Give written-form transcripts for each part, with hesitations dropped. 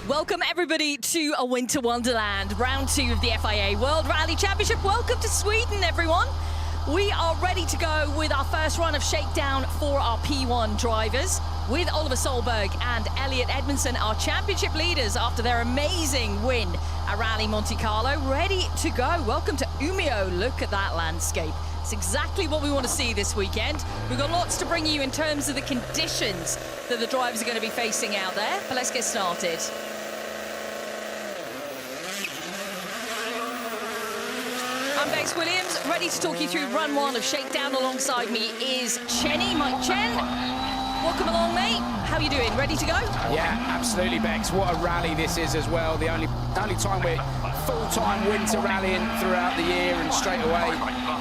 Welcome everybody to a winter wonderland, round 2 of the FIA World Rally Championship. Welcome to Sweden, everyone. We are ready to go with our first run of Shakedown for our P1 drivers, with Oliver Solberg and Elliot Edmondson, our championship leaders after their amazing win at Rally Monte Carlo, ready to go. Welcome to Umeå. Look at that landscape. It's exactly what we want to see this weekend. We've got lots to bring you in terms of the conditions that the drivers are going to be facing out there, but let's get started. I'm Bex Williams, ready to talk you through run 1 of Shakedown. Alongside me is Chenny, Mike Chen. Welcome along, mate. How are you doing? Ready to go? Yeah, absolutely, Bex. What a rally this is as well. The only time we're full-time winter rallying throughout the year, and straight away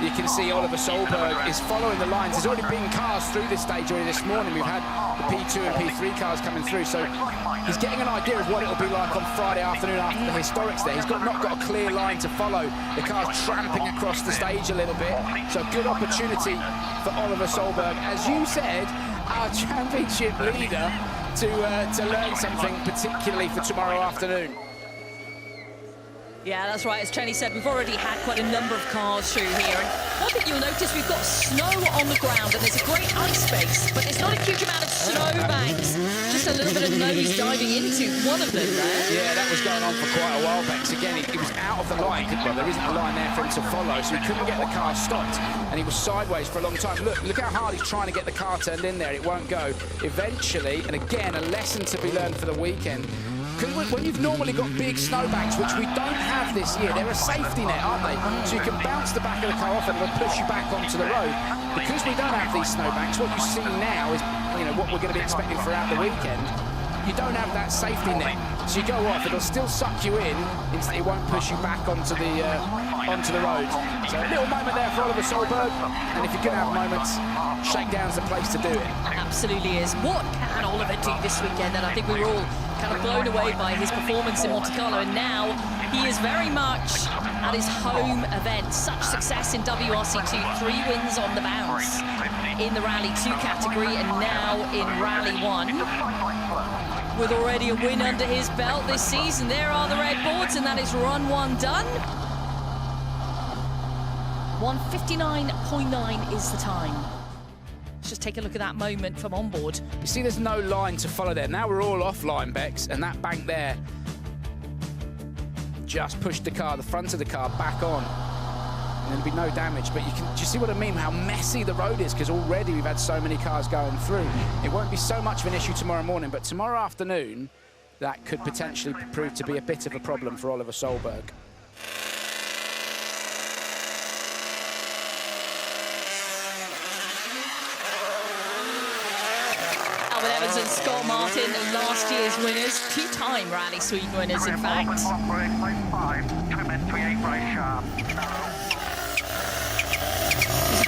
you can see Oliver Solberg is following the lines. There's already been cars through this stage already this morning. We've had the P2 and P3 cars coming through, so he's getting an idea of what it'll be like on Friday afternoon after the historics there. He's not got a clear line to follow. The car's tramping across the stage a little bit, so good opportunity for Oliver Solberg, as you said, our championship leader, to learn something, particularly for tomorrow afternoon. Yeah, that's right. As Chenny said, we've already had quite a number of cars through here. And one thing you'll notice, we've got snow on the ground, and there's a great ice base, but there's not a huge amount of snowbanks. Just a little bit of nose diving into one of them there. Yeah, that was going on for quite a while, Bex. Again, he was out of the line. Well, there isn't a line there for him to follow, so he couldn't get the car stopped, and he was sideways for a long time. Look how hard he's trying to get the car turned in there. It won't go. Eventually, and again, a lesson to be learned for the weekend. Because when you've normally got big snowbanks, which we don't have this year, they're a safety net, aren't they? So you can bounce the back of the car off and it'll push you back onto the road. Because we don't have these snowbanks, what you see now is, you know, what we're going to be expecting throughout the weekend. You don't have that safety net, so you go off, it'll still suck you in, it won't push you back onto the road. So a little moment there for Oliver Solberg, and if you're going to have moments, Shakedown's the place to do it. Absolutely is. What can Oliver do this weekend? And I think we were all kind of blown away by his performance in Monte Carlo, and now he is very much at his home event. Such success in WRC2, 3 wins on the bounce in the Rally 2 category, and now in Rally 1. With already a win under his belt this season. There are the red boards, and that is run 1 done. 1:59.9 is the time. Let's just take a look at that moment from onboard. You see there's no line to follow there. Now we're all offline, Bex, and that bank there just pushed the car, the front of the car, back on. And there'll be no damage, but do you see what I mean? How messy the road is, because already we've had so many cars going through. It won't be so much of an issue tomorrow morning, but tomorrow afternoon, that could potentially prove to be a bit of a problem for Oliver Solberg. Evans and Scott Martin, last year's winners, 2-time Rally Sweden winners, in fact. It was a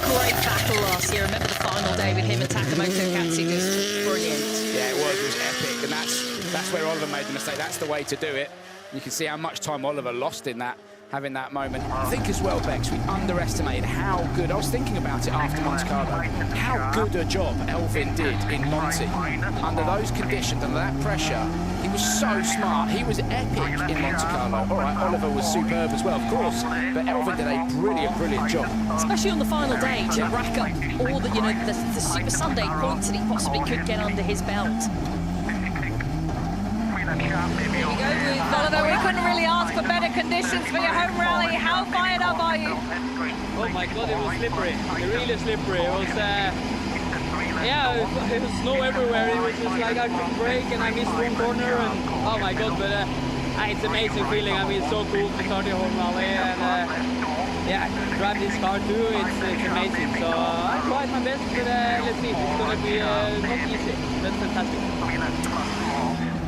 great battle last year. Remember the final day with him and Takamoto Katsuta, just brilliant. Yeah, it was epic, and that's where Oliver made the mistake. That's the way to do it. You can see how much time Oliver lost in that, having that moment. I think as well, Bex, we underestimated how good, I was thinking about it after Monte Carlo, how good a job Elfyn did in Monte. Under those conditions, under that pressure, he was so smart. He was epic in Monte Carlo. All right, Oliver was superb as well, of course, but Elfyn did a brilliant, brilliant job. Especially on the final day, to rack up all the, the Super Sunday points that he possibly could get under his belt. There you go, Oliver, we couldn't really ask for better conditions for your home rally. How fired up are you? Oh my God, it was slippery, really slippery. It was, yeah, it was snow everywhere. It was just like I couldn't brake and I missed one corner, and oh my God, but it's an amazing feeling. I mean, it's so cool to start your home rally, and yeah, drive this car too, it's amazing. So I tried my best, but let's see, it's going to be not easy. That's fantastic.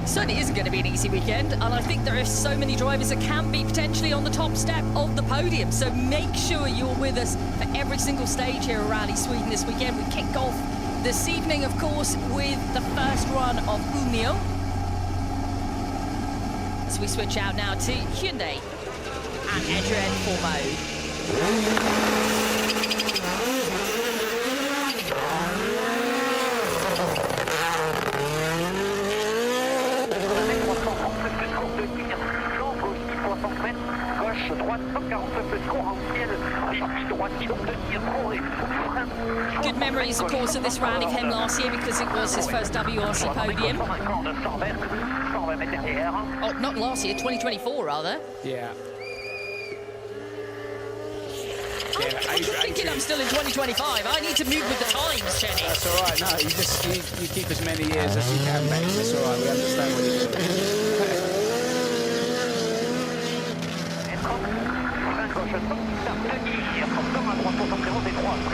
Certainly isn't going to be an easy weekend, and I think there are so many drivers that can be potentially on the top step of the podium, so make sure you're with us for every single stage here at Rally Sweden this weekend. We kick off this evening, of course, with the first run of Umeå. As we switch out now to Hyundai and Adrien Fourmaux. Good memories, of course, of this rally for him last year because it was his first WRC podium. Oh, not last year, 2024 rather. Yeah. I'm thinking I'm still in 2025. I need to move with the times, Jenny. That's all right. No, you keep as many years as you can, Bex. It's all right. We understand what you're doing.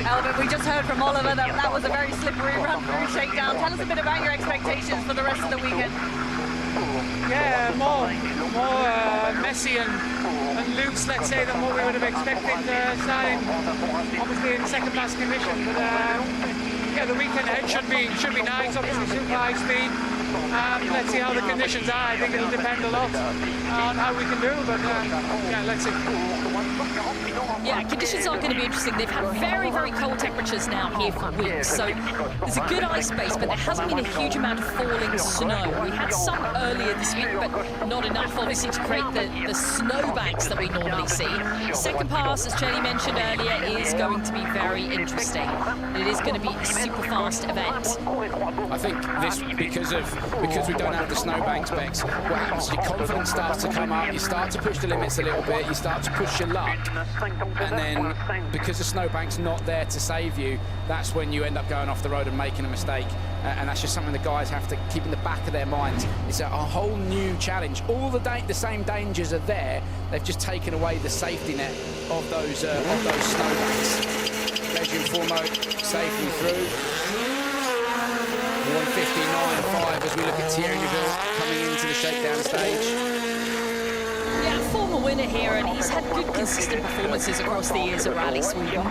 Albert, we just heard from Oliver that was a very slippery run through Shakedown. Tell us a bit about your expectations for the rest of the weekend. Yeah, more messy and loose, let's say, than what we would have expected starting, obviously, in second-class condition. But yeah, the weekend ahead should be nice. Obviously, super high speed. Let's see how the conditions are. I think it'll depend a lot on how we can do. But yeah, let's see. Yeah, conditions are going to be interesting. They've had very, very cold temperatures now here for weeks, so there's a good ice base, but there hasn't been a huge amount of falling snow. We had some earlier this week, but not enough, obviously, to create the snowbanks that we normally see. Second pass, as Jenny mentioned earlier, is going to be very interesting. It is going to be a super fast event. I think this, because we don't have the snowbanks, Bex, what happens is your confidence starts to come up, you start to push the limits a little bit, you start to push your luck, and then because the snowbank's not there to save you, that's when you end up going off the road and making a mistake. And that's just something the guys have to keep in the back of their minds. It's a whole new challenge. All the same dangers are there. They've just taken away the safety net of those snowbanks. Adrien Fourmaux safely through. 1:59.5 as we look at Thierry Neuville coming into the shakedown stage. Yeah, former winner here, and he's had good, consistent performances across the years at Rally Sweden.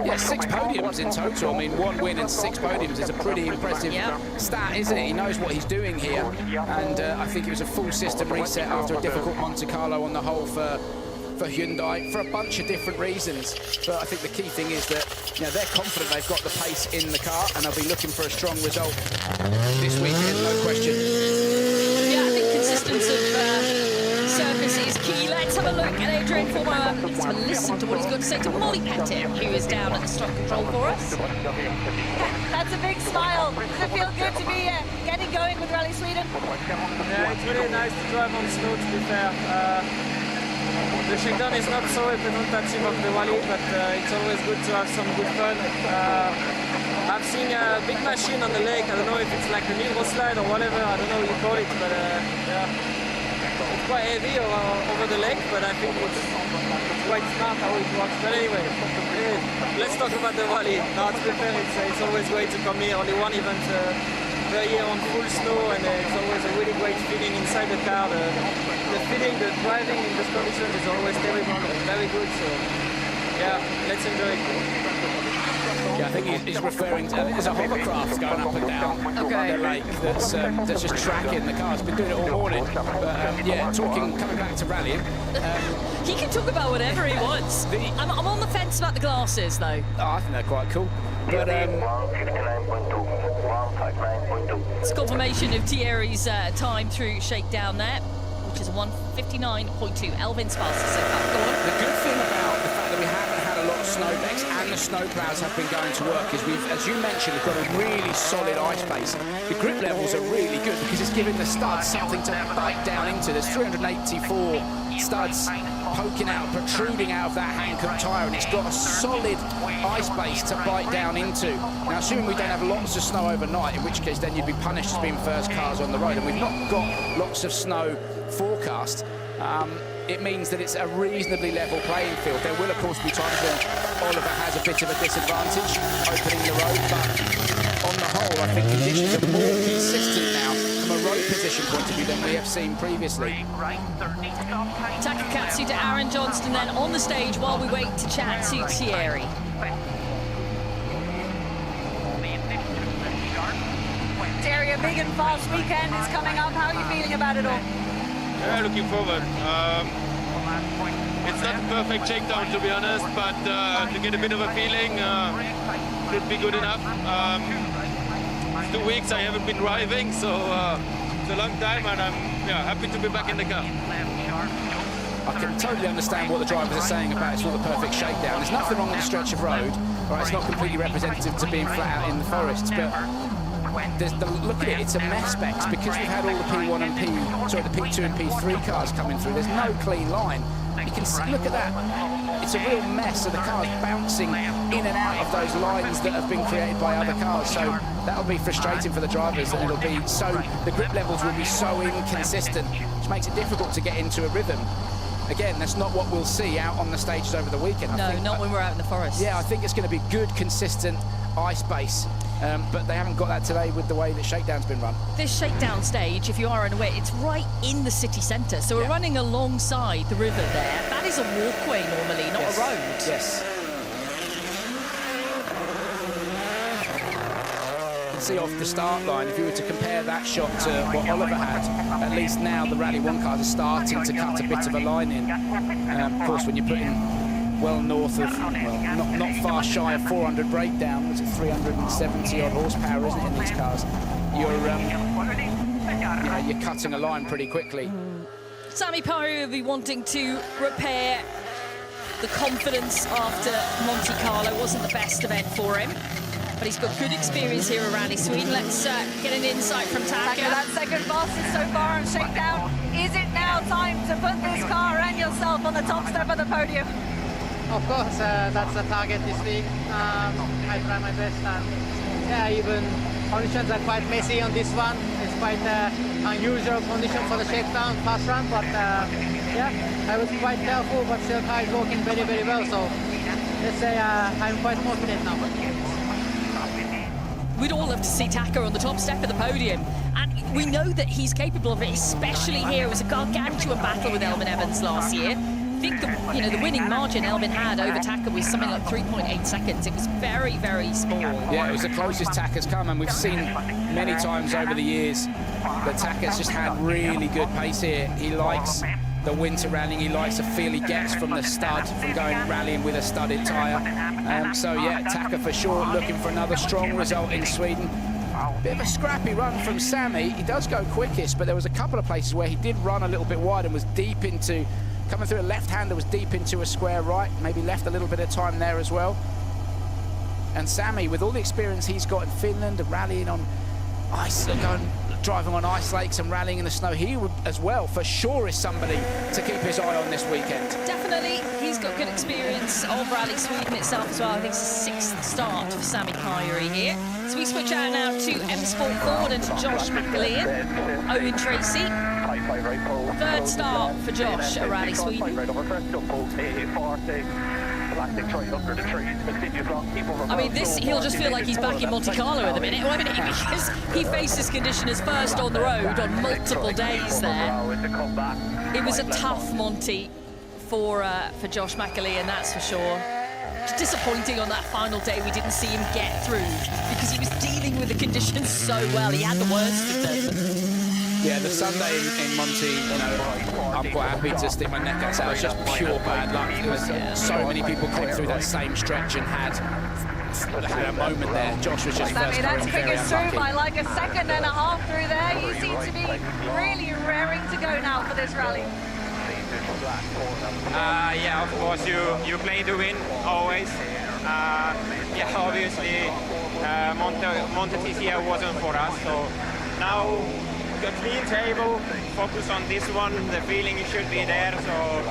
Yeah, 6 podiums in total. I mean, 1 win and 6 podiums is a pretty impressive stat, isn't it? He knows what he's doing here, and I think it was a full system reset after a difficult Monte Carlo on the whole for Hyundai for a bunch of different reasons. But I think the key thing is that they're confident they've got the pace in the car, and they'll be looking for a strong result this weekend, no question. Yeah, I think consistency of surface is key. Let's have a look at Adrien Fourmaux. Let's have a listen to what he's got to say to Molly Pettit, who is down at the stock control for us. That's a big smile. Does it feel good to be getting going with Rally Sweden? Yeah, it's really nice to drive on snow, to be fair. The Shakedown is not so representative of the Wally, but it's always good to have some good fun. I've seen a big machine on the lake. I don't know if it's like the Niro slide or whatever. I don't know what you call it, but yeah, it's quite heavy over the lake. But I think it's quite smart how it works. But anyway, let's talk about the Wally. Now, to be fair, it's always great to come here. Only one event per year on full snow, and it's always a really great feeling inside the car. The feeling, the driving in this condition is always terrible, very good. So yeah, let's enjoy it. Yeah, I think he's referring to there's a hovercraft going up and down the lake that's just tracking the car. It's been doing it all morning. But yeah, coming back to rallying. He can talk about whatever he wants. I'm on the fence about the glasses, though. Oh, I think they're quite cool. But it's confirmation of Thierry's time through Shakedown there, which is 1:59.2. Elvin's fastest so far. Go on. The good thing about the fact that we haven't had a lot of snow decks and the snow plows have been going to work is we've, as you mentioned, we've got a really solid ice base. The grip levels are really good because it's giving the studs something to bite down into. There's 384 studs poking out, protruding out of that Hankook tyre, and it's got a solid ice base to bite down into. Now, assuming we don't have lots of snow overnight, in which case then you'd be punished as being first cars on the road, and we've not got lots of snow forecast, it means that it's a reasonably level playing field. There will, of course, be times when Oliver has a bit of a disadvantage opening the road, but on the whole, I think conditions are more consistent now from a road position point of view than we have seen previously. Takamoto Katsuta, Aaron Johnston then on the stage while we wait to chat to Thierry. Thierry, a big and fast weekend is coming up. How are you feeling about it all? Yeah, looking forward. It's not a perfect shakedown, to be honest, but to get a bit of a feeling should be good enough. 2 weeks I haven't been driving, so it's a long time, and I'm happy to be back in the car. I can totally understand what the drivers are saying about it's not the perfect shakedown. There's nothing wrong with the stretch of road. Right, it's not completely representative to being flat out in the forests, but look at it, it's a mess, Bex, because we've had all the P1 and the P2 and P3 cars coming through. There's no clean line. You can see, look at that. It's a real mess of the cars bouncing in and out of those lines that have been created by other cars. So that'll be frustrating for the drivers, and it'll be the grip levels will be so inconsistent, which makes it difficult to get into a rhythm. Again, that's not what we'll see out on the stages over the weekend. No, not when we're out in the forest. Yeah, I think it's going to be good, consistent ice base. But they haven't got that today with the way that Shakedown's been run. This Shakedown stage, if you are unaware, it's right in the city centre. So we're running alongside the river there. That is a walkway normally, not a road. Yes. You can see off the start line, if you were to compare that shot to what Oliver had, at least now the Rally 1 cars are starting to cut a bit of a line in. Of course, when you're putting well north of, well, not far shy of 400 breakdown, was it 370 odd horsepower, isn't it, in these cars? You're cutting a line pretty quickly. Sami Pajari will be wanting to repair the confidence after Monte Carlo. Wasn't the best event for him, but he's got good experience here at Rally Sweden. Let's get an insight from Taka. That second fastest so far on Shakedown. Is it now time to put this car and yourself on the top step of the podium? Of course, that's the target this week. I try my best, and yeah, even conditions are quite messy on this one. It's quite unusual condition for the Shakedown fast run, but yeah, I was quite careful, but still car is working very, very well. So let's say I'm quite confident now. We'd all love to see Taka on the top step of the podium, and we know that he's capable of it, especially here. It was a gargantuan battle with Elvin Evans last year. I think the winning margin Elvin had over Taka was something like 3.8 seconds. It was very, very small. Yeah, it was the closest Taka's come, and we've seen many times over the years that Taka's just had really good pace here. He likes the winter rallying. He likes the feel he gets from the stud, from going rallying with a studded tyre. So yeah, Taka for sure looking for another strong result in Sweden. Bit of a scrappy run from Sami. He does go quickest, but there was a couple of places where he did run a little bit wide and was deep into, coming through a left-hander, was deep into a square right, maybe left a little bit of time there as well. And Sami, with all the experience he's got in Finland, rallying on ice, driving on ice lakes and rallying in the snow, he would as well, for sure, is somebody to keep his eye on this weekend. Definitely, he's got good experience of Rally Sweden itself as well. I think it's the 6th start for Sami Pajari here. So we switch out now to M Sport Ford and to Josh McAlean, Owen Tracy. 3rd start for Josh at Rally Sweden. I mean, he'll just feel like he's back in Monte Carlo at the minute, won't he? Because he faces conditioners first on the road on multiple days there. It was a tough Monte for Josh McAlean, that's for sure. Just disappointing on that final day we didn't see him get through because he was dealing with the conditions so well. He had the worst of them. Yeah, the Sunday in Monte, I'm quite happy to stick my neck out. So it was just pure bad luck. So many people came through that same stretch and had a moment there. Josh was just Sami, that's quickest through by like a second and a half through there. You seem to be really raring to go now for this rally. Yeah, of course, you play to win always. Yeah, obviously, Monte this year wasn't for us, so now the clean table, focus on this one, the feeling should be there, so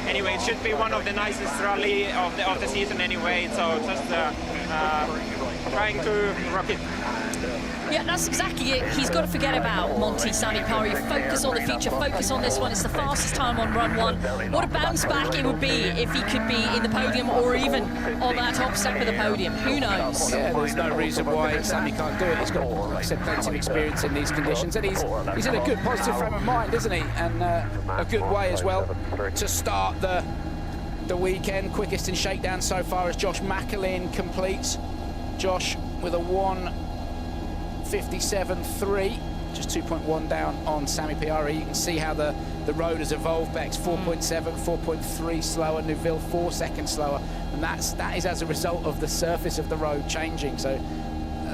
anyway, it should be one of the nicest rally of the season anyway, so just trying to rock it. Yeah, that's exactly it. He's got to forget about Monte, Sami Pajari. Focus on the future, focus on this one. It's the fastest time on run 1. What a bounce back it would be if he could be in the podium or even on that top step of the podium. Who knows? Yeah, there's no reason why Sami can't do it. He's got, like I said, plenty of experience in these conditions, and he's in a good positive frame of mind, isn't he? And a good way as well to start the weekend. Quickest in Shakedown so far as Josh McAlean completes. Josh with a 1:57.3, just 2.1 down on Sami Pajari. You can see how the road has evolved. Bex 4.7, 4.3 slower. Neuville 4 seconds slower, and that is as a result of the surface of the road changing. So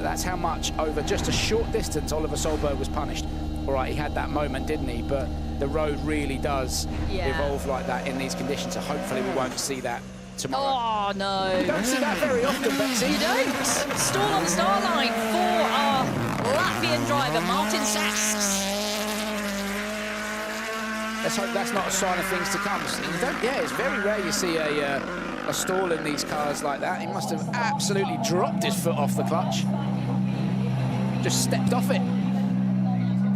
that's how much over just a short distance Oliver Solberg was punished. All right, he had that moment, didn't he? But the road really does evolve like that in these conditions. So hopefully we won't see that tomorrow. Oh, no. You don't see that very often, Betsy. You don't. Stall on the start line for our Latvian driver, Martin Sesks. Let's hope that's not a sign of things to come. You don't, it's very rare you see a stall in these cars like that. He must have absolutely dropped his foot off the clutch. Just stepped off it.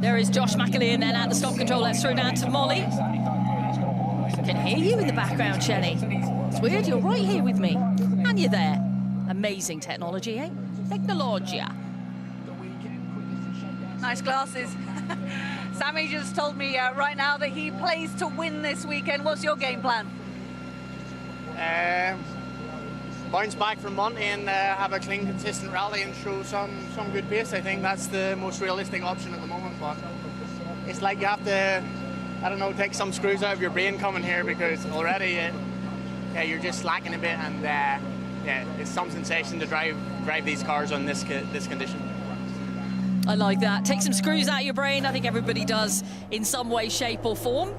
There is Josh McAleer then at the stop control. Let's throw down to Molly. I can hear you in the background, Shelly. It's weird, you're right here with me. And you're there. Amazing technology, eh? Technologia. Nice glasses. Sami just told me right now that he plays to win this weekend. What's your game plan? Bounce back from Monday and have a clean, consistent rally and show some good pace. I think that's the most realistic option at the moment. But it's like you have to, I don't know, take some screws out of your brain coming here, because already you're just slacking a bit, and it's some sensation to drive these cars on this condition. I like that. Take some screws out of your brain. I think everybody does in some way, shape or form.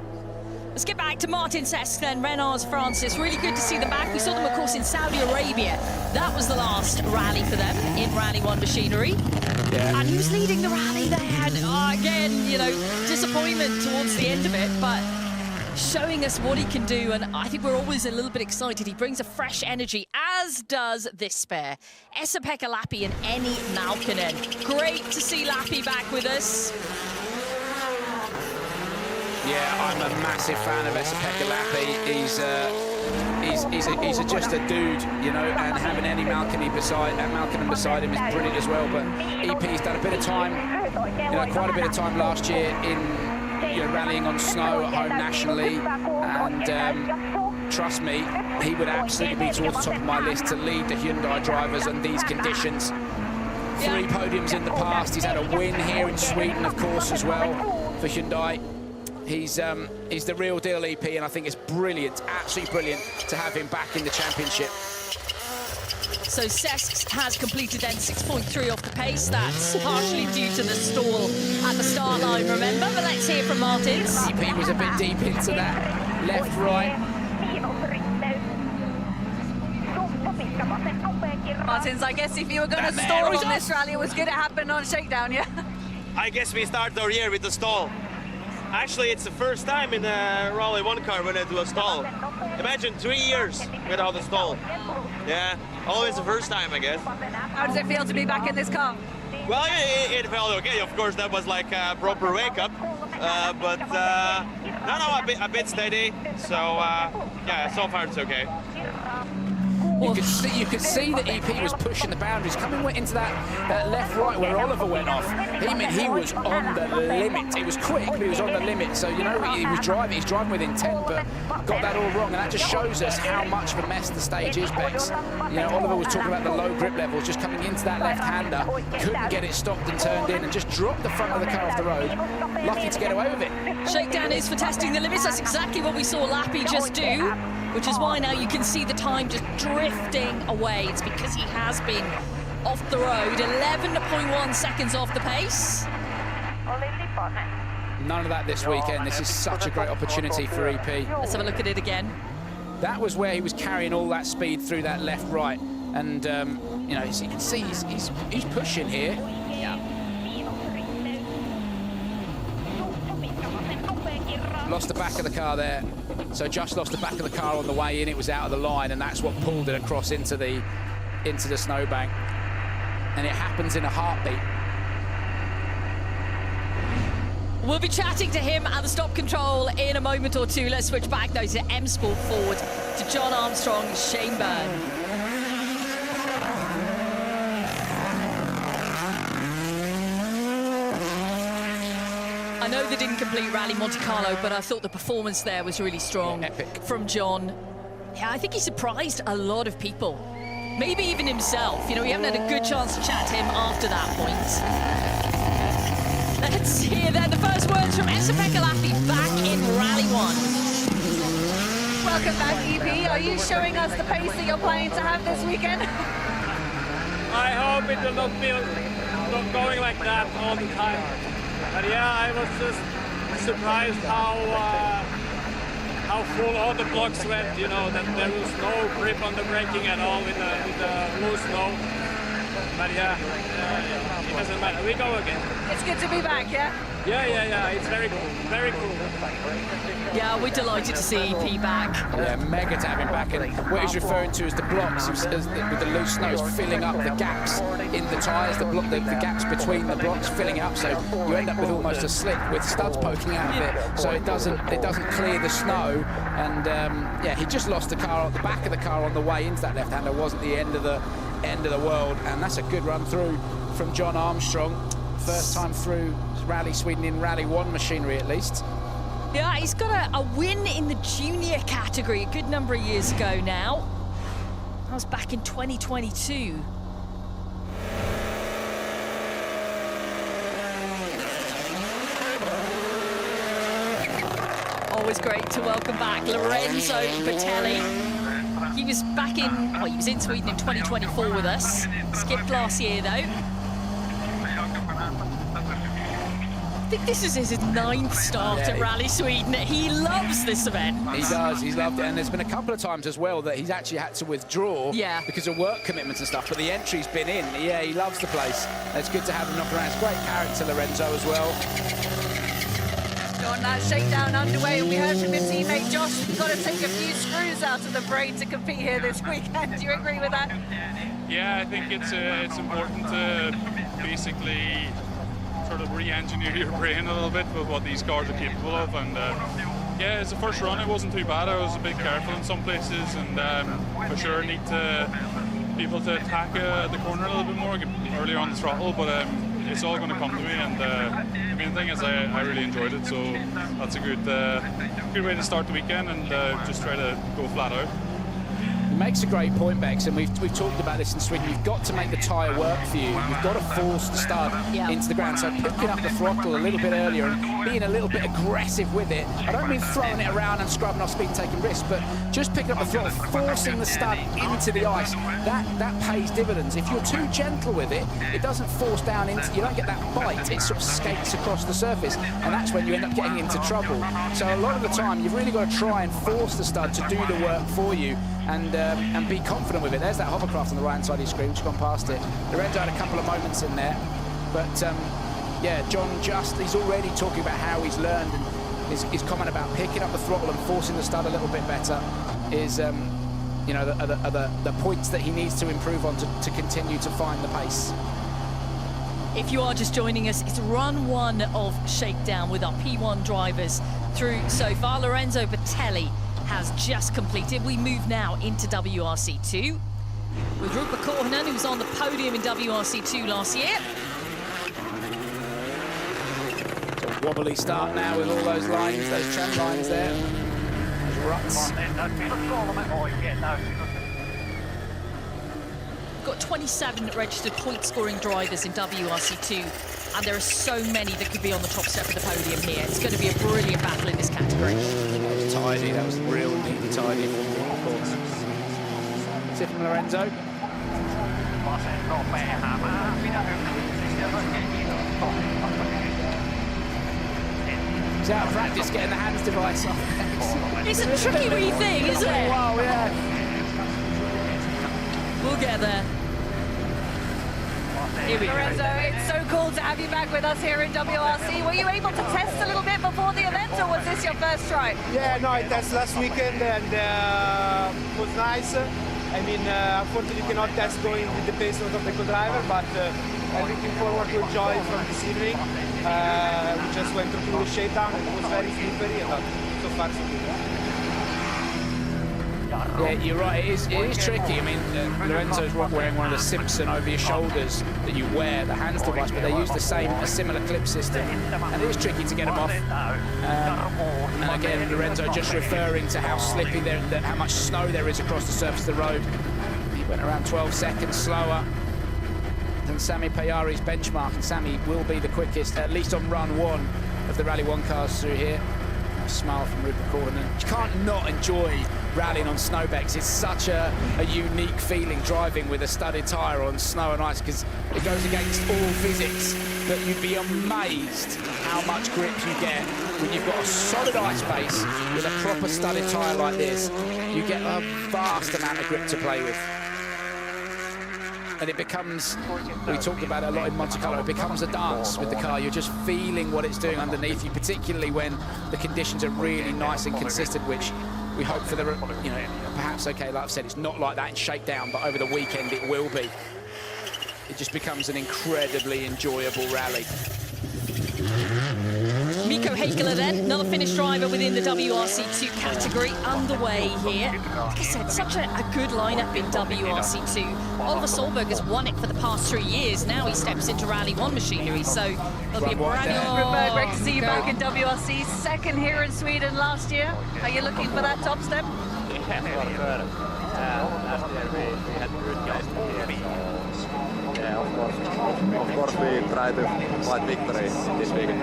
Let's get back to Martin Sesks then, Renault's Francis. Really good to see them back. We saw them, of course, in Saudi Arabia. That was the last rally for them in Rally 1 machinery. Yeah. And he was leading the rally there. And again, you know, disappointment towards the end of it, but showing us what he can do. And I think we're always a little bit excited. He brings a fresh energy, as does this spare. Esapekka Lappi and Eni Malkinen. Great to see Lappi back with us. Yeah, I'm a massive fan of Esapekka Lappi. He's just a dude, you know, and having Eni Malkinen beside him is brilliant as well. But EP's done a bit of time, you know, quite a bit of time last year in, you know, rallying on snow at home nationally, and trust me, he would absolutely be towards the top of my list to lead the Hyundai drivers in these conditions. 3 podiums in the past. He's had a win here in Sweden, of course, as well for Hyundai. He's the real deal, EP, and I think it's brilliant, absolutely brilliant to have him back in the championship. So Sesks has completed then 6.3 off the pace. That's partially due to the stall at the start line, remember? But let's hear from Martins. EP was a bit deep into that left, right. Martins, I guess if you were going to stall on this rally, it was going to happen on Shakedown, yeah? I guess we start our year with the stall. Actually, it's the first time in a Rally 1 car when I do a stall. Imagine 3 years without a stall. Yeah, always the first time, I guess. How does it feel to be back in this car? Well, it felt okay. Of course, that was like a proper wake-up. But a bit steady. So, yeah, so far it's okay. You could see that EP was pushing the boundaries, coming into that left-right where Oliver went off. He was on the limit. It was quick, but he was on the limit. So, you know, he's driving with intent, but got that all wrong. And that just shows us how much of a mess the stage is, Bex. You know, Oliver was talking about the low grip levels, just coming into that left-hander, couldn't get it stopped and turned in, and just dropped the front of the car off the road. Lucky to get away with it. Shakedown is for testing the limits. That's exactly what we saw Lappi just do, which is why now you can see the time just drifting away. It's because he has been off the road. 11.1 seconds off the pace. None of that this weekend. This is such a great opportunity for EP. Let's have a look at it again. That was where he was carrying all that speed through that left-right. And, you know, as you can see, he's pushing here. Lost the back of the car there. So just lost the back of the car on the way in. It was out of the line, and that's what pulled it across into the snowbank. And it happens in a heartbeat. We'll be chatting to him at the stop control in a moment or two. Let's switch back, though, to M Sport Forward, to John Armstrong, Shaneburn. I know they didn't complete Rally Monte Carlo, but I thought the performance there was really strong. Epic. From John. Yeah, I think he surprised a lot of people. Maybe even himself. You know, we haven't had a good chance to chat to him after that point. Let's hear then the first words from Esapekka Lappi back in Rally 1. Welcome back, EP. Are you showing us the pace that you're planning to have this weekend? I hope it will not be going like that all the time. But yeah, I was just surprised how full all the blocks went, you know, that there was no grip on the braking at all with the loose snow. But yeah, it doesn't matter. We go again. It's good to be back, yeah? Yeah. It's very cool. Very cool. Yeah, we're delighted to see EP back. Yeah, mega to have him back. And what he's referring to is the blocks with the loose snow is filling up the gaps in the tyres, the gaps between the blocks, filling it up. So you end up with almost a slip with studs poking out of it. So it doesn't clear the snow. And yeah, he just lost the car at the back of the car on the way into that left-hander. Wasn't the end of the world. And that's a good run through from John Armstrong. First time through Rally Sweden in Rally 1 machinery, at least. Yeah, he's got a win in the junior category a good number of years ago now. That was back in 2022. Always great to welcome back Lorenzo Bertelli. He was back in, well, he was in Sweden in 2024 with us. Skipped last year, though. I think this is his 9th start at Rally Sweden. He loves this event. He does, he's loved it. And there's been a couple of times as well that he's actually had to withdraw because of work commitments and stuff, but the entry's been in. Yeah, he loves the place. It's good to have him knock around. It's great character, Lorenzo, as well. On that shakedown underway, we heard from your teammate Josh, you've got to take a few screws out of the brain to compete here this weekend. Do you agree with that? Yeah, I think it's important to basically sort of re-engineer your brain a little bit with what these cars are capable of. And yeah, as a first run, it wasn't too bad. I was a bit careful in some places, and for sure need to be able to attack the corner a little bit more, get earlier on the throttle, but it's all going to come to me. And the main thing is I really enjoyed it, so that's a good way to start the weekend, and just try to go flat out. He makes a great point, Bex, and we've talked about this in Sweden. You've got to make the tyre work for you. You've got to force the stud into the ground. So picking up the throttle a little bit earlier and being a little bit aggressive with it. I don't mean throwing it around and scrubbing off speed and taking risks, but just picking up the throttle, forcing the stud into the ice. That pays dividends. If you're too gentle with it, it doesn't force down into, you don't get that bite. It sort of skates across the surface, and that's when you end up getting into trouble. So a lot of the time, you've really got to try and force the stud to do the work for you. And be confident with it. There's that hovercraft on the right-hand side of your screen, which has gone past it. Lorenzo had a couple of moments in there, but yeah, John he's already talking about how he's learned, and his comment about picking up the throttle and forcing the stud a little bit better is, you know, the points that he needs to improve on to continue to find the pace. If you are just joining us, it's run 1 of Shakedown with our P1 drivers through so far. Lorenzo Bertelli has just completed. We move now into WRC2 with Rupert Korhonen, who was on the podium in WRC2 last year. It's a wobbly start now with all those lines, those trend lines there, those ruts. We've got 27 registered point-scoring drivers in WRC2, and there are so many that could be on the top step of the podium here. It's going to be a brilliant battle in this category. That was tidy, that was real neatly tidy from the course. See from Lorenzo. He's out of practice getting the hands device off. It's a tricky wee thing, isn't it? Wow, yeah. We'll get there. Here we go. Lorenzo, it's so cool to have you back with us here in WRC. Were you able to test a little bit before the event, or was this your first try? Yeah, no, I tested last weekend, and it was nice. I mean, unfortunately, you cannot test going with the pace of the co-driver, but I'm looking forward to enjoy it from this evening. We just went through the shakedown, and it was very slippery, and so far so good. Yeah, you're right, it is tricky. I mean, Lorenzo's wearing one of the Simpson over your shoulders that you wear, the hands device, but they use a similar clip system, and it is tricky to get them off. And again, Lorenzo just referring to how slippy how much snow there is across the surface of the road. He went around 12 seconds slower than Sami Pajari's benchmark, and Sami will be the quickest, at least on run 1 of the Rally 1 cars through here. smile from Rupert Corlin. You can't not enjoy rallying on snowbacks. It's such a unique feeling driving with a studded tyre on snow and ice, because it goes against all physics. But you'd be amazed how much grip you get when you've got a solid ice base with a proper studded tyre like this. You get a vast amount of grip to play with. And it becomes, we talked about it a lot in Monte Carlo, it becomes a dance with the car. You're just feeling what it's doing underneath you, particularly when the conditions are really nice and consistent, which we hope for the, you know, perhaps, okay, like I've said, it's not like that in Shakedown, but over the weekend it will be. It just becomes an incredibly enjoyable rally. Mikko Heikkilä then, another Finnish driver within the WRC2 category, underway here. Like I said, such a good lineup in WRC2. Oliver Solberg has won it for the past 3 years. Now he steps into Rally 1 machinery, so there'll be a brand new... Rupert, great to see you back in WRC. Second here in Sweden last year. Are you looking for that top step? Yeah, for sure. Last year we had good guys here. Yeah, of course we try to fight victory this weekend.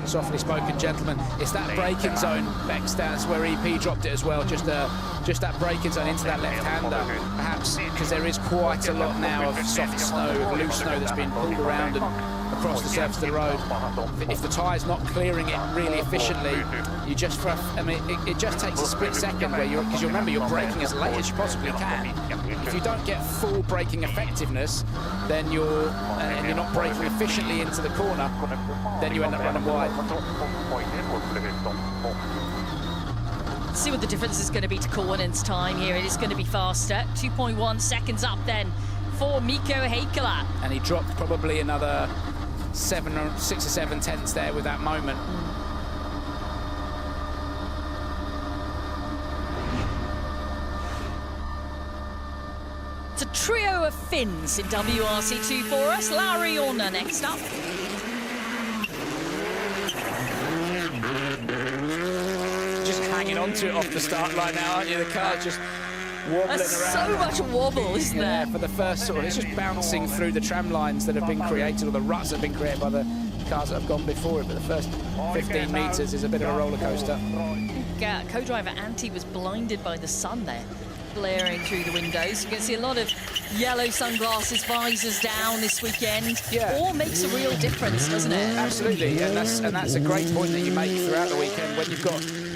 Softly spoken, gentlemen. It's that braking zone, Bex, that's where EP dropped it as well. Just that braking zone into that left-hander. Perhaps because there is quite a lot now of soft snow, loose snow that's been pulled around and across the surface of the road. If the tyre's not clearing it really efficiently, you just, I mean, it just takes a split second where you're, because you remember you're braking as late as you possibly can. If you don't get full braking effectiveness, then you're not braking efficiently into the corner, then you end up running wide. Let's see what the difference is going to be to Cornin's time here. It is going to be faster. 2.1 seconds up then for Mikko Heikkilä. And he dropped probably another 6 or 7 tenths there with that moment. It's a trio of Finns in WRC2 for us. Lauri Orna next up. Just hanging on to it off the start line now, aren't you? The car just wobbling around. So much wobble, isn't there? Yeah, for the first sort of, it's just bouncing through the tram lines that have been created, or the ruts that have been created by the cars that have gone before it. But the first 15 metres is a bit of a roller coaster. Co-driver Antti was blinded by the sun there, blaring through the windows. You can see a lot of yellow sunglasses, visors down this weekend. Yeah. All makes a real difference, doesn't it? Absolutely, and that's a great point that you make throughout the weekend when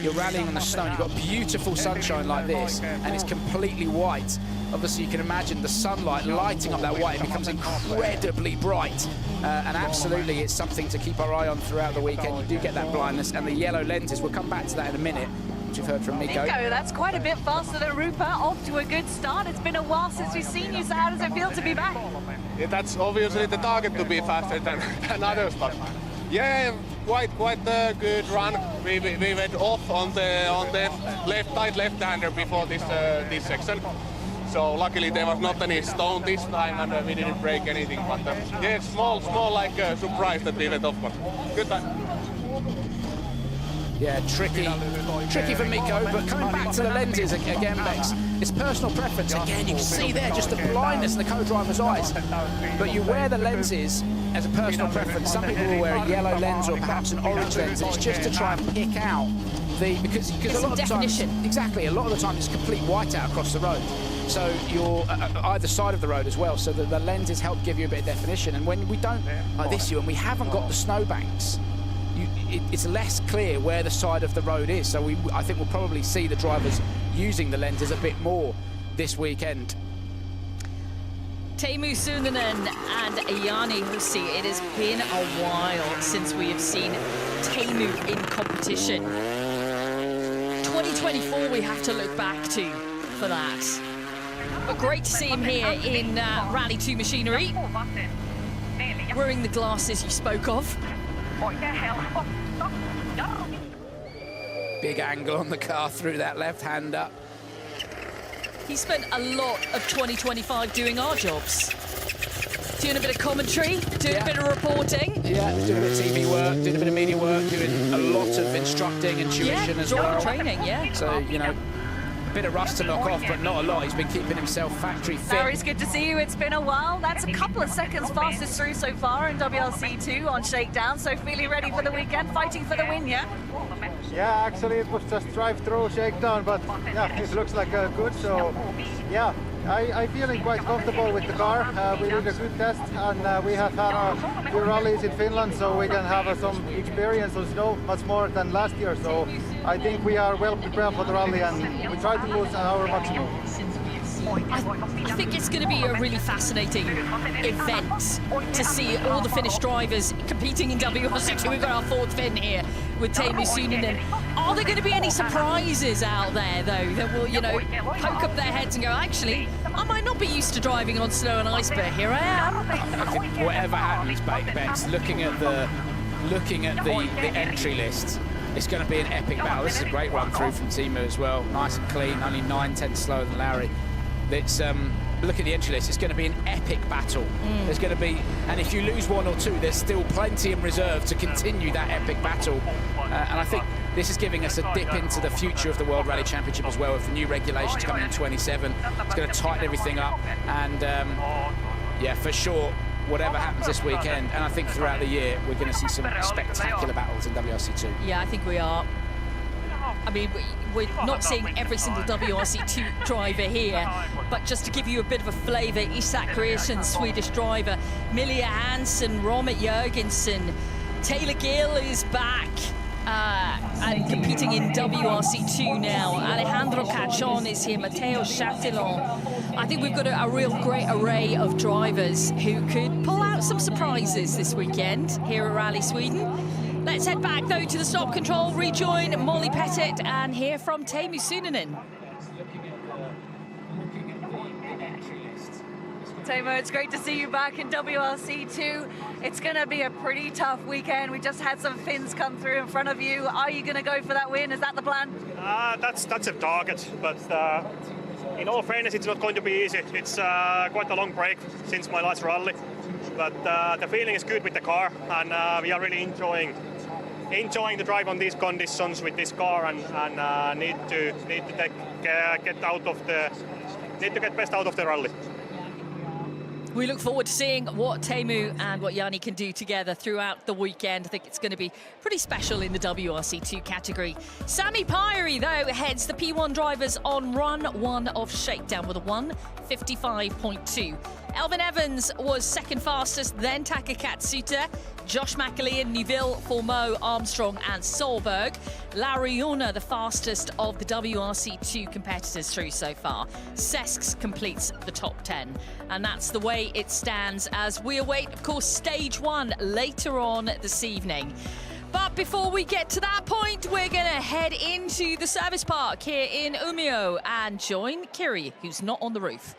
you're rallying on the snow and you've got beautiful sunshine like this and it's completely white. Obviously you can imagine the sunlight lighting up that white. It becomes incredibly bright, and absolutely it's something to keep our eye on throughout the weekend. You do get that blindness, and the yellow lenses, we'll come back to that in a minute, which you've heard from Mikko. Mikko, that's quite a bit faster than Rupert. Off to a good start. It's been a while since we've seen you, so how does it feel to be back? Yeah, that's obviously the target, to be faster than others, but yeah, quite a good run. We went off on the tight left-hander before this section. So luckily there was not any stone this time, and we didn't break anything. But yeah, small like surprise that we went off, but good time. Yeah, tricky for Mikko, but coming back to the lenses again, Bex, it's personal preference. Again, you can see there just the blindness in the co-driver's eyes. But you wear the lenses as a personal preference. Some people will wear a yellow lens or perhaps an orange lens. It's just to try and pick out because a lot of the time, exactly, a lot of the time it's complete whiteout across the road. So you're either side of the road as well, so that the lenses help give you a bit of definition. And when we don't, like this year, and we haven't got the snowbanks, it's less clear where the side of the road is. So I think we'll probably see the drivers using the lenses a bit more this weekend. Teemu Suninen and Jani Hussi. It has been a while since we have seen Teemu in competition. 2024 we have to look back to for that. But great to see him here in Rally 2 machinery, wearing the glasses you spoke of. Big angle on the car through that left-hander. He spent a lot of 2025 doing our jobs. Doing a bit of commentary, doing a bit of reporting. Yeah, doing a bit of TV work, doing a bit of media work, doing a lot of instructing and tuition as well. Training, yeah. So, you know, bit of rust to knock off, but not a lot. He's been keeping himself factory fit. Larry, it's good to see you. It's been a while. That's a couple of seconds fastest through so far in WRC2 on Shakedown. So feeling ready for the weekend, fighting for the win, yeah? Yeah, actually it was just drive-through Shakedown, but yeah, it looks like good. So yeah, I'm feeling quite comfortable with the car. We did a good test, and we have had a few rallies in Finland, so we can have some experience on snow, much more than last year. So I think we are well prepared for the rally, and we try to lose our maximum. I think it's going to be a really fascinating event to see all the Finnish drivers competing in WRC2. We've got our fourth Finn here with Teemu Suninen. Are there going to be any surprises out there, though, that will, you know, poke up their heads and go, actually, I might not be used to driving on snow and ice, but here I am? I think whatever happens, Bex, looking at the entry list, it's going to be an epic battle. This is a great run through from Teemu as well. Nice and clean, only 9/10 slower than Larry. It's look at the entry list. It's going to be an epic battle. There's going to be, and if you lose one or two, there's still plenty in reserve to continue that epic battle. And I think this is giving us a dip into the future of the World Rally Championship as well, with the new regulations coming in 27. It's going to tighten everything up, and yeah, for sure, whatever happens this weekend, and I think throughout the year, we're going to see some spectacular battles in WRC2. Yeah, I think we are. I mean, we're not seeing every single WRC2 driver here, but just to give you a bit of a flavour, Isak Grierson, Swedish driver, Milja Hansson, Romet Jörgensen, Taylor Gill is back and competing in WRC2 now. Alejandro Cachon is here, Matteo Chatillon. I think we've got a real great array of drivers who could pull out some surprises this weekend here at Rally Sweden. Let's head back, though, to the stop control, rejoin Molly Pettit and hear from Teemu Suninen. Teemu, it's great to see you back in WRC2. It's going to be a pretty tough weekend. We just had some Finns come through in front of you. Are you going to go for that win? Is that the plan? That's a target, but in all fairness, it's not going to be easy. It's quite a long break since my last rally, but the feeling is good with the car, and we are really enjoying the drive on these conditions with this car, and need to get best out of the rally. We look forward to seeing what Teemu and what Jani can do together throughout the weekend. I think it's going to be pretty special in the WRC2 category. Sami Pajari, though, heads the P1 drivers on run one of Shakedown with a 1:55.2. Elfyn Evans was second fastest, then Taka Katsuta, Josh McAlean, Neuville, Fourmaux, Armstrong and Solberg. Lariona, the fastest of the WRC2 competitors through so far. Sesks completes the top 10. And that's the way it stands as we await, of course, stage one later on this evening. But before we get to that point, we're going to head into the service park here in Umeå and join Kiri, who's not on the roof.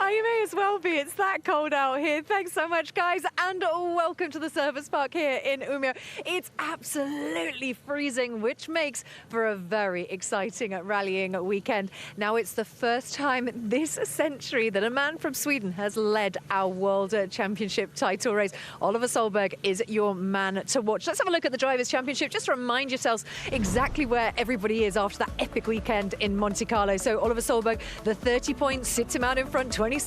You may as well be. It's that cold out here. Thanks so much, guys, and welcome to the service park here in Umeå. It's absolutely freezing, which makes for a very exciting rallying weekend. Now, it's the first time this century that a man from Sweden has led our World Championship title race. Oliver Solberg is your man to watch. Let's have a look at the Drivers' Championship. Just remind yourselves exactly where everybody is after that epic weekend in Monte Carlo. So Oliver Solberg, the 30 points, sits him out in front, 26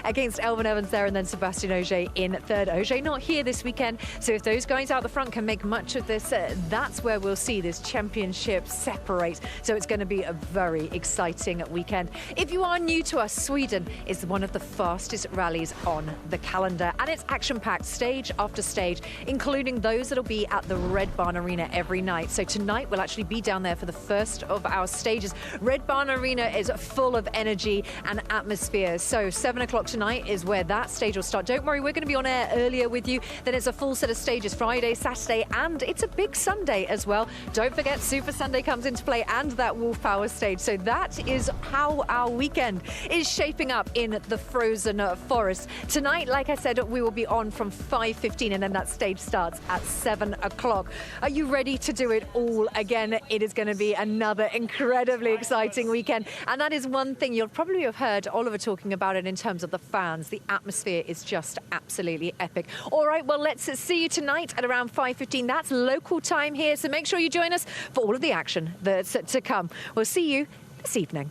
against Elfyn Evans there, and then Sebastian Ogier in third. Ogier not here this weekend, so if those guys out the front can make much of this, that's where we'll see this championship separate. So it's going to be a very exciting weekend. If you are new to us, Sweden is one of the fastest rallies on the calendar, and it's action-packed stage after stage, including those that'll be at the Red Barn Arena every night. So tonight we'll actually be down there for the first of our stages. Red Barn Arena is full of energy and atmosphere. So 7 o'clock tonight is where that stage will start. Don't worry, we're going to be on air earlier with you. Then it's a full set of stages Friday, Saturday, and it's a big Sunday as well. Don't forget, Super Sunday comes into play and that Wolf Power stage. So that is how our weekend is shaping up in the frozen forest. Tonight, like I said, we will be on from 5:15, and then that stage starts at 7 o'clock. Are you ready to do it all again? It is going to be another incredibly exciting weekend. And that is one thing you'll probably have heard Oliver talking about it it in terms of the fans. The atmosphere is just absolutely epic. All right, well, let's see you tonight at around 5:15. That's local time here, so make sure you join us for all of the action that's to come. We'll see you this evening.